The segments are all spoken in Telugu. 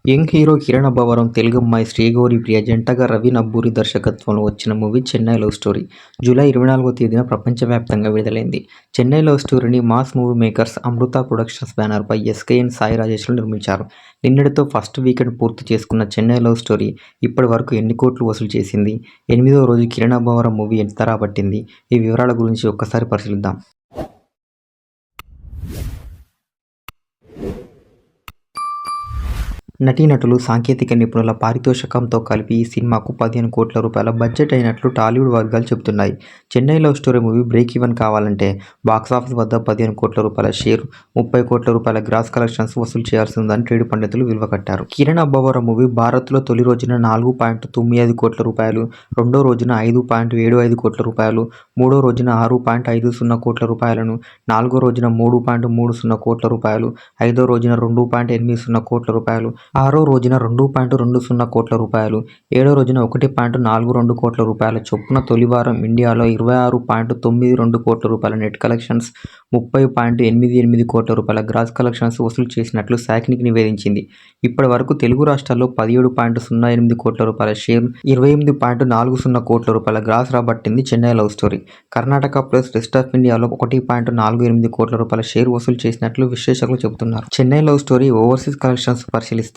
యంగ్ హీరో కిరణ్ అబ్బవరం, తెలుగమ్మాయి శ్రీగౌరి ప్రియ జంటగా రవి నబ్బూరి దర్శకత్వంలో వచ్చిన movie Chennai love story July 24వ తేదీన ప్రపంచవ్యాప్తంగా విడుదలైంది. చెన్నై లవ్ స్టోరీని mass movie makers Amrutha productions బ్యానర్పై ఎస్కేఎన్ సాయి రాజేష్లు నిర్మించారు. నిన్నటితో ఫస్ట్ వీకెండ్ పూర్తి చేసుకున్న చెన్నై లవ్ స్టోరీ ఇప్పటి వరకు ఎన్ని కోట్లు వసూలు చేసింది? 8వ రోజు కిరణ్ అబ్బవరం మూవీ ఎంత రాబట్టింది? ఈ వివరాల గురించి ఒక్కసారి పరిశీలిద్దాం. నటీనటులు, సాంకేతిక నిపుణుల పారితోషికంతో కలిపి ఈ సినిమాకు 15 కోట్ల రూపాయల బడ్జెట్ అయినట్లు టాలీవుడ్ వర్గాలు చెబుతున్నాయి. Chennai love story movie break even కావాలంటే బాక్సాఫీస్ వద్ద 15 కోట్ల రూపాయల షేర్, 30 కోట్ల రూపాయల గ్రాస్ కలెక్షన్స్ వసూలు చేయాల్సి ఉందని ట్రేడ్ పండితులు విలువకట్టారు. కిరణ్ అబ్బవరం మూవీ భారత్లో తొలి రోజున 4.95 కోట్ల రూపాయలు, రెండో రోజున 5.75 కోట్ల రూపాయలు, మూడో రోజున 6.50 కోట్ల రూపాయలను, నాలుగో రోజున 3.30 కోట్ల రూపాయలు, ఐదో రోజున 2.80 కోట్ల రూపాయలు, ఆరో రోజున 2.20 కోట్ల రూపాయలు, ఏడో రోజున 1.42 కోట్ల రూపాయల చొప్పున తొలివారం ఇండియాలో 26.92 కోట్ల రూపాయల నెట్ కలెక్షన్స్, 30.88 కోట్ల రూపాయల గ్రాస్ కలెక్షన్స్ వసూలు చేసినట్లు సాక్నిక్ నివేదించింది. ఇప్పటి వరకు తెలుగు రాష్ట్రాల్లో 17.08 కోట్ల రూపాయల షేర్, 28.40 కోట్ల రూపాయల గ్రాస్ రాబట్టింది Chennai love story. Karnataka plus rest of ఇండియాలో 1.48 కోట్ల రూపాయల షేర్ వసూలు చేసినట్లు విశ్లేషకులు చెబుతున్నారు. Chennai love story overseas collections పరిశీలిస్తే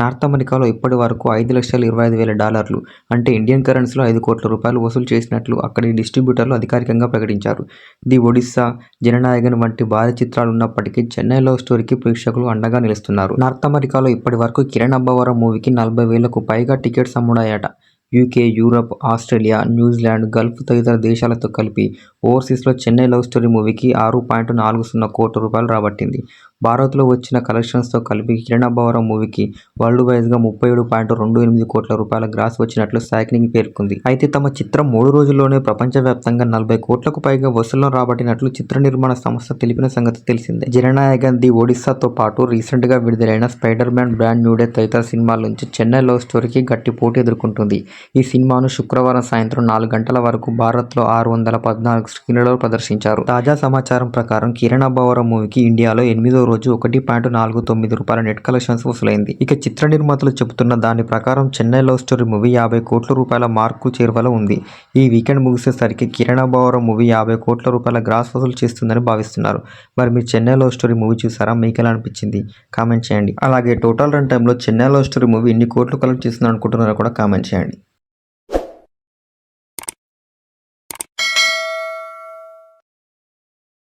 నార్త్ అమెరికాలో ఇప్పటి వరకు $5,25,000 అంటే ఇండియన్ కరెన్సీలో 5 కోట్ల రూపాయలు వసూలు చేసినట్లు అక్కడి డిస్ట్రిబ్యూటర్లు అధికారికంగా ప్రకటించారు. ది ఒడిస్సా, జననాయగన్ వంటి భారీ చిత్రాలు ఉన్నప్పటికీ చెన్నై లవ్ స్టోరీకి ప్రేక్షకులు అండగా నిలుస్తున్నారు. నార్త్ అమెరికాలో ఇప్పటి వరకు కిరణ్ అబ్బవరం మూవీకి 40,000కు పైగా టికెట్స్ అమ్ముడాయట. UK, Europe, Australia, New Zealand, Gulf తదితర దేశాలతో కలిపి ఓవర్సీస్లో చెన్నై లవ్ స్టోరీ మూవీకి 6.40 కోట్ల రూపాయలు రాబట్టింది. భారత్లో వచ్చిన కలెక్షన్స్తో కలిపి కిరణ్ అబ్బవరం మూవీకి వరల్డ్ వైజ్గా 37.28 కోట్ల రూపాయల గ్రాస్ వచ్చినట్లు సాక్నిక్ పేర్కొంది. అయితే తమ చిత్రం 3 రోజుల్లోనే ప్రపంచవ్యాప్తంగా 40 కోట్లకు పైగా వసూళ్లను రాబట్టినట్లు చిత్ర నిర్మాణ సంస్థ తెలిపిన సంగతి తెలిసిందే. జననాయగన్, ది ఒడిస్సాతో పాటు రీసెంట్గా విడుదలైన spider man, brand new day తదితర సినిమాల నుంచి చెన్నై లవ్ స్టోరీకి గట్టి పోటీ ఎదుర్కొంటుంది. ఈ సినిమాను శుక్రవారం సాయంత్రం 4 గంటల వరకు భారత్లో 614 స్క్రీన్లలో ప్రదర్శించారు. తాజా సమాచారం ప్రకారం కిరణ్ అబ్బవరం మూవీకి ఇండియాలో 8వ రోజు 1.49 రూపాయల నెట్ కలెక్షన్స్ వసూలైంది. ఇక చిత్ర నిర్మాతలు చెబుతున్న దాని ప్రకారం చెన్నై లవ్ స్టోరీ మూవీ 50 కోట్ల రూపాయల మార్కు చేరువలో ఉంది. ఈ వీకెండ్ ముగిసేసరికి కిరణ్ అబ్బవరం మూవీ 50 కోట్ల రూపాయల గ్రాస్ వసూలు చేస్తుందని భావిస్తున్నారు. మరి మీరు చెన్నై లవ్ స్టోరీ మూవీ చూసారా? మీకు ఎలా అనిపించింది? కామెంట్ చేయండి. అలాగే టోటల్ రన్ టైంలో చెన్నై లవ్ స్టోరీ మూవీ ఎన్ని కోట్లు కలెక్ట్ చేస్తుంది అనుకుంటున్నారో కూడా కామెంట్ చేయండి.